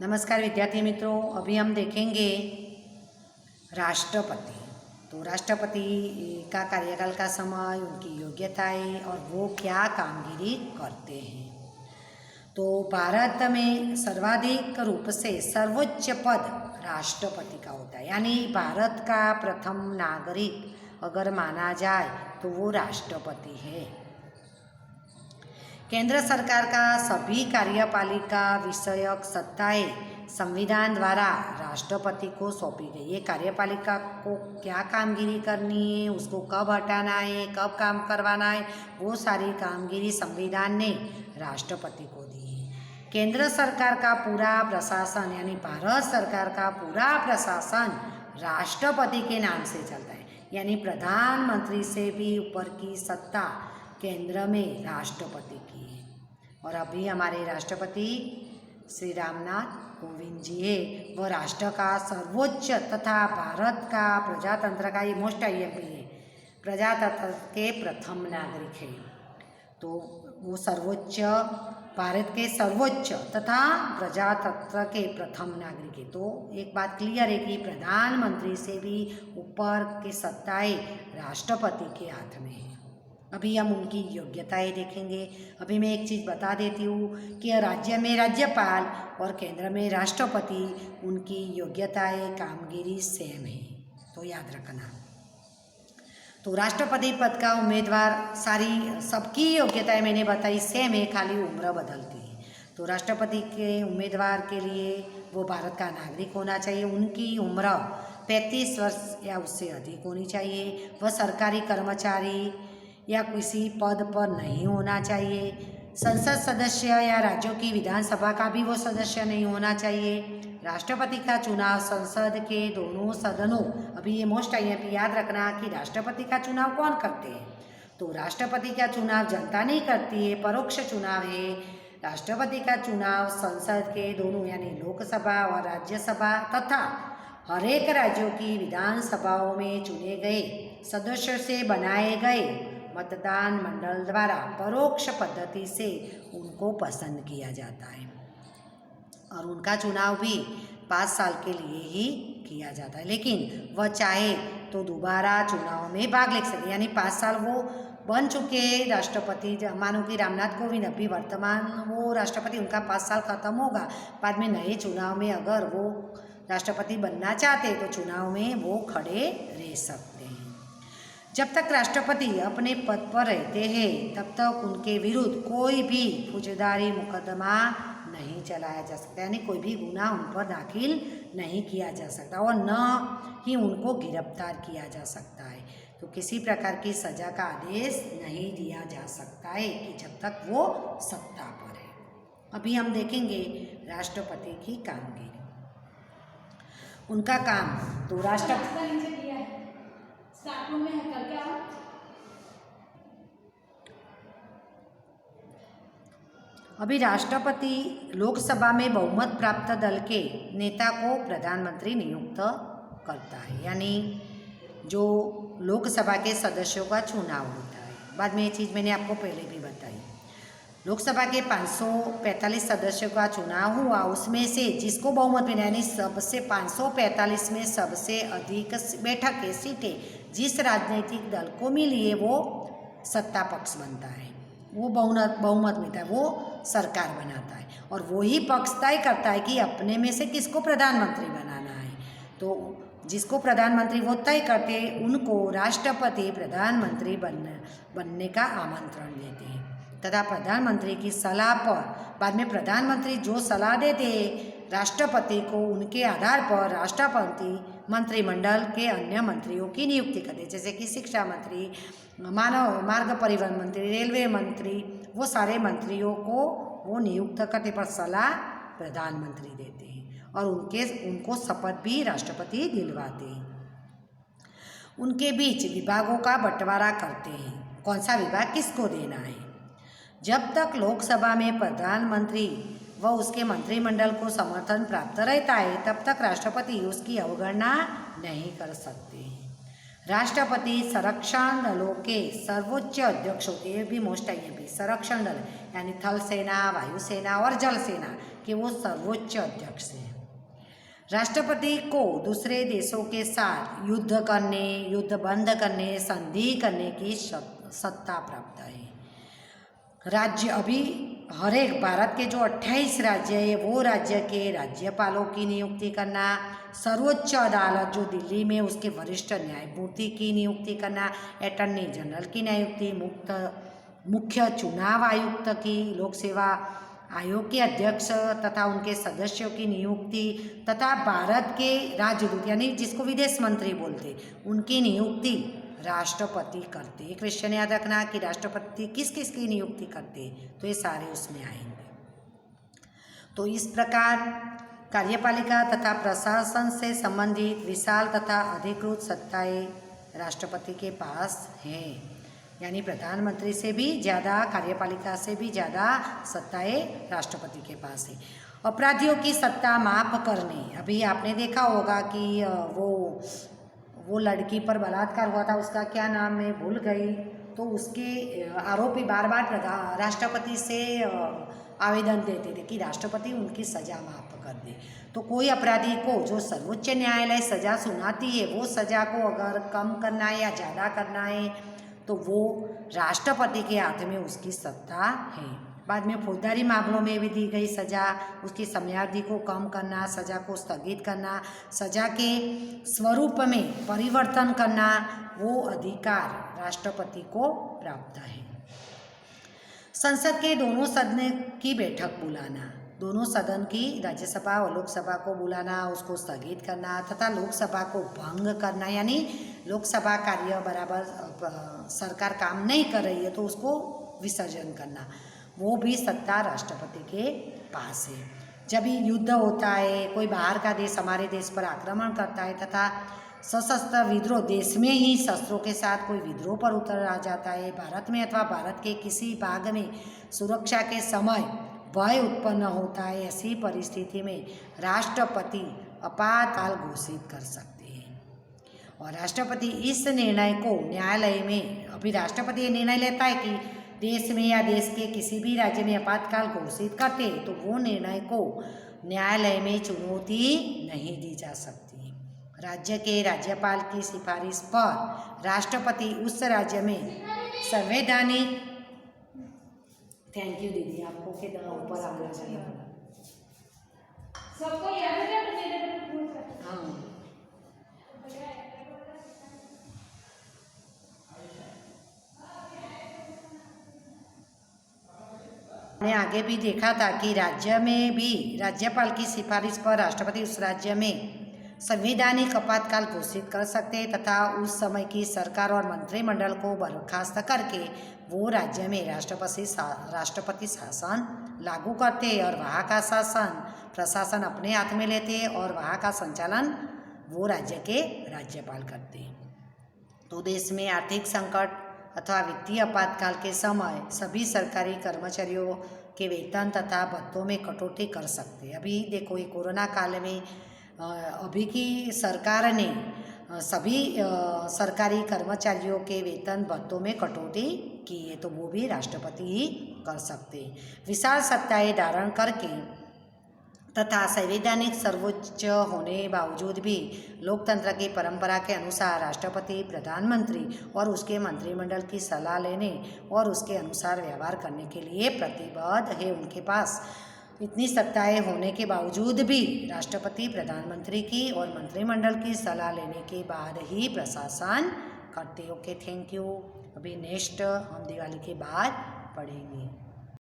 नमस्कार विद्यार्थी मित्रों, अभी हम देखेंगे राष्ट्रपति। तो राष्ट्रपति का कार्यकाल का समय, उनकी योग्यताएं और वो क्या कामगिरी करते हैं। तो भारत में सर्वाधिक रूप से सर्वोच्च पद राष्ट्रपति का होता है, यानी भारत का प्रथम नागरिक अगर माना जाए तो वो राष्ट्रपति है। केंद्र सरकार का सभी कार्यपालिका विषयक सत्ताएं संविधान द्वारा राष्ट्रपति को सौंपी गई। ये कार्यपालिका को क्या कामगिरी करनी है, उसको कब हटाना है, कब काम करवाना है, वो सारी कामगिरी संविधान ने राष्ट्रपति को दी है। केंद्र सरकार का पूरा प्रशासन यानी भारत सरकार का पूरा प्रशासन राष्ट्रपति के नाम से चलता है, यानी प्रधानमंत्री से भी ऊपर की सत्ता केंद्र में राष्ट्रपति की है। और अभी हमारे राष्ट्रपति श्री रामनाथ कोविंद जी है, वो राष्ट्र का सर्वोच्च तथा भारत का प्रजातंत्र का ये मोस्ट आईएमपी है, प्रजातंत्र के प्रथम नागरिक है। तो वो सर्वोच्च, भारत के सर्वोच्च तथा प्रजातंत्र के प्रथम नागरिक है। तो एक बात क्लियर है कि प्रधानमंत्री से भी ऊपर की सत्ताएं राष्ट्रपति के हाथ में है। अभी हम उनकी योग्यताएं देखेंगे। अभी मैं एक चीज़ बता देती हूँ कि राज्य में राज्यपाल और केंद्र में राष्ट्रपति, उनकी योग्यताएं कामगिरी सेम है, तो याद रखना। तो राष्ट्रपति पद का उम्मीदवार सबकी योग्यताएं मैंने बताई सेम है, खाली उम्र बदलती है। तो राष्ट्रपति के उम्मीदवार के लिए वो भारत का नागरिक होना चाहिए, उनकी उम्र 35 वर्ष या उससे अधिक होनी चाहिए, वह सरकारी कर्मचारी या किसी पद पर नहीं होना चाहिए, संसद सदस्य या राज्यों की विधानसभा का भी वो सदस्य नहीं होना चाहिए। राष्ट्रपति का चुनाव संसद के दोनों सदनों, अभी ये मोस्ट आईएमपी याद रखना कि राष्ट्रपति का चुनाव कौन करते हैं। तो राष्ट्रपति का चुनाव जनता नहीं करती है, परोक्ष चुनाव है। राष्ट्रपति का चुनाव संसद के दोनों यानी लोकसभा और राज्यसभा तथा हर एक राज्यों की विधानसभाओं में चुने गए सदस्यों से बनाए गए मतदान मंडल द्वारा परोक्ष पद्धति से उनको पसंद किया जाता है, और उनका चुनाव भी 5 साल के लिए ही किया जाता है। लेकिन वह चाहे तो दोबारा चुनाव में भाग ले सकते, यानी 5 साल वो बन चुके राष्ट्रपति, मानो कि रामनाथ कोविंद अभी वर्तमान वो राष्ट्रपति, उनका 5 साल खत्म होगा, बाद में नए चुनाव में अगर वो राष्ट्रपति बनना चाहते तो चुनाव में वो खड़े रह सकते हैं। जब तक राष्ट्रपति अपने पद पर रहते हैं तब तक उनके विरुद्ध कोई भी फौजदारी मुकदमा नहीं चलाया जा सकता, यानी कोई भी गुनाह उन पर दाखिल नहीं किया जा सकता और न ही उनको गिरफ्तार किया जा सकता है। तो किसी प्रकार की सज़ा का आदेश नहीं दिया जा सकता है कि जब तक वो सत्ता पर है। अभी हम देखेंगे राष्ट्रपति की कामगिरी, उनका काम। तो राष्ट्रपति अभी राष्ट्रपति लोकसभा में बहुमत प्राप्त दल के नेता को प्रधानमंत्री नियुक्त करता है, यानी जो लोकसभा के सदस्यों का चुनाव होता है। बाद में ये चीज़ मैंने आपको पहले भी बताई। लोकसभा के 545 सदस्यों का चुनाव हुआ, उसमें से जिसको बहुमत मिला, यानी सबसे 545 में सबसे अधिक बैठक के सीटें जिस राजनीतिक दल को मिली है वो सत्ता पक्ष बनता है, वो बहुमत मिलता है, वो सरकार बनाता है, और वही पक्ष तय करता है कि अपने में से किसको प्रधानमंत्री बनाना है। तो जिसको प्रधानमंत्री वो तय करते हैं, उनको राष्ट्रपति प्रधानमंत्री बनने का आमंत्रण देते हैं तथा प्रधानमंत्री की सलाह पर बाद में प्रधानमंत्री जो सलाह देते हैं राष्ट्रपति को, उनके आधार पर राष्ट्रपति मंत्रिमंडल के अन्य मंत्रियों की नियुक्ति करते, जैसे कि शिक्षा मंत्री, मानव मार्ग परिवहन मंत्री, रेलवे मंत्री, वो सारे मंत्रियों को वो नियुक्त करते पर सलाह प्रधानमंत्री देते हैं, और उनको शपथ भी राष्ट्रपति दिलवाते हैं। उनके बीच विभागों का बंटवारा करते हैं, कौन सा विभाग किसको देना है। जब तक लोकसभा में प्रधानमंत्री व उसके मंत्रिमंडल को समर्थन प्राप्त रहता है तब तक राष्ट्रपति उसकी अवगणना नहीं कर सकते। राष्ट्रपति संरक्षण दलों के सर्वोच्च अध्यक्ष होते हैं, ये भी मोस्ट आई भी संरक्षण दल यानी थल सेना, वायुसेना और जल सेना के वो सर्वोच्च अध्यक्ष हैं। राष्ट्रपति को दूसरे देशों के साथ युद्ध करने, युद्ध बंद करने, संधि करने की सत्ता प्राप्त है। राज्य अभी हर एक भारत के जो 28 राज्य है वो राज्य के राज्यपालों की नियुक्ति करना, सर्वोच्च अदालत जो दिल्ली में उसके वरिष्ठ न्यायमूर्ति की नियुक्ति करना, अटॉर्नी जनरल की नियुक्ति, मुख्य चुनाव आयुक्त की, लोक सेवा आयोग के अध्यक्ष तथा उनके सदस्यों की नियुक्ति तथा भारत के राजदूत यानी जिसको विदेश मंत्री बोलते उनकी नियुक्ति राष्ट्रपति करते। एक क्वेश्चन याद रखना कि राष्ट्रपति किस किस की नियुक्ति करते, तो ये सारे उसमें आएंगे। तो इस प्रकार कार्यपालिका तथा प्रशासन से संबंधित विशाल तथा अधिकृत सत्ताएं राष्ट्रपति के पास हैं, यानी प्रधानमंत्री से भी ज़्यादा, कार्यपालिका से भी ज़्यादा सत्ताएं राष्ट्रपति के पास है। अपराधियों की सत्ता माफ करने, अभी आपने देखा होगा कि वो लड़की पर बलात्कार हुआ था, उसका क्या नाम मैं भूल गई, तो उसके आरोपी बार बार राष्ट्रपति से आवेदन देते थे कि राष्ट्रपति उनकी सज़ा माफ कर दे। तो कोई अपराधी को जो सर्वोच्च न्यायालय सज़ा सुनाती है वो सज़ा को अगर कम करना है या ज़्यादा करना है तो वो राष्ट्रपति के हाथ में उसकी सत्ता है। बाद में फौजदारी मामलों में भी दी गई सज़ा, उसकी समयावधि को कम करना, सज़ा को स्थगित करना, सज़ा के स्वरूप में परिवर्तन करना, वो अधिकार राष्ट्रपति को प्राप्त है। संसद के दोनों सदन की बैठक बुलाना, दोनों सदन की राज्यसभा और लोकसभा को बुलाना, उसको स्थगित करना तथा लोकसभा को भंग करना, यानी लोकसभा कार्य बराबर सरकार काम नहीं कर रही है तो उसको विसर्जन करना, वो भी सत्ता राष्ट्रपति के पास है। जब युद्ध होता है, कोई बाहर का देश हमारे देश पर आक्रमण करता है तथा सशस्त्र विद्रोह, देश में ही शस्त्रों के साथ कोई विद्रोह पर उतर आ जाता है, भारत में अथवा भारत के किसी भाग में सुरक्षा के समय भय उत्पन्न होता है, ऐसी परिस्थिति में राष्ट्रपति आपातकाल घोषित कर सकते हैं। और राष्ट्रपति इस निर्णय को न्यायालय में, अभी राष्ट्रपति ये निर्णय लेता है कि देश में या देश के किसी भी राज्य में आपातकाल घोषित करते तो वो निर्णय को न्यायालय में चुनौती नहीं दी जा सकती। राज्य के राज्यपाल की सिफारिश पर राष्ट्रपति उस राज्य में संवैधानिक, थैंक यू दीदी, आपको कितना ऊपर आना चाहिए। हाँ, हमने आगे भी देखा था कि राज्य में भी राज्यपाल की सिफारिश पर राष्ट्रपति उस राज्य में संवैधानिक आपातकाल घोषित कर सकते तथा उस समय की सरकार और मंत्रिमंडल को बर्खास्त करके वो राज्य में राष्ट्रपति शासन लागू करते और वहाँ का शासन प्रशासन अपने हाथ में लेते और वहाँ का संचालन वो राज्य के राज्यपाल करते। तो देश में आर्थिक संकट अथवा वित्तीय आपातकाल के समय सभी सरकारी कर्मचारियों के वेतन तथा भत्तों में कटौती कर सकते। अभी देखो ये कोरोना काल में अभी की सरकार ने सभी सरकारी कर्मचारियों के वेतन भत्तों में कटौती की है, तो वो भी राष्ट्रपति ही कर सकते। विशाल सत्ताएं धारण करके तथा संवैधानिक सर्वोच्च होने बावजूद भी लोकतंत्र की परंपरा के अनुसार राष्ट्रपति प्रधानमंत्री और उसके मंत्रिमंडल की सलाह लेने और उसके अनुसार व्यवहार करने के लिए प्रतिबद्ध है। उनके पास इतनी सत्ताएं होने के बावजूद भी राष्ट्रपति प्रधानमंत्री की और मंत्रिमंडल की सलाह लेने के बाद ही प्रशासन करते। Okay, thank you. अभी नेक्स्ट हम दिवाली के बाद पढ़ेंगे।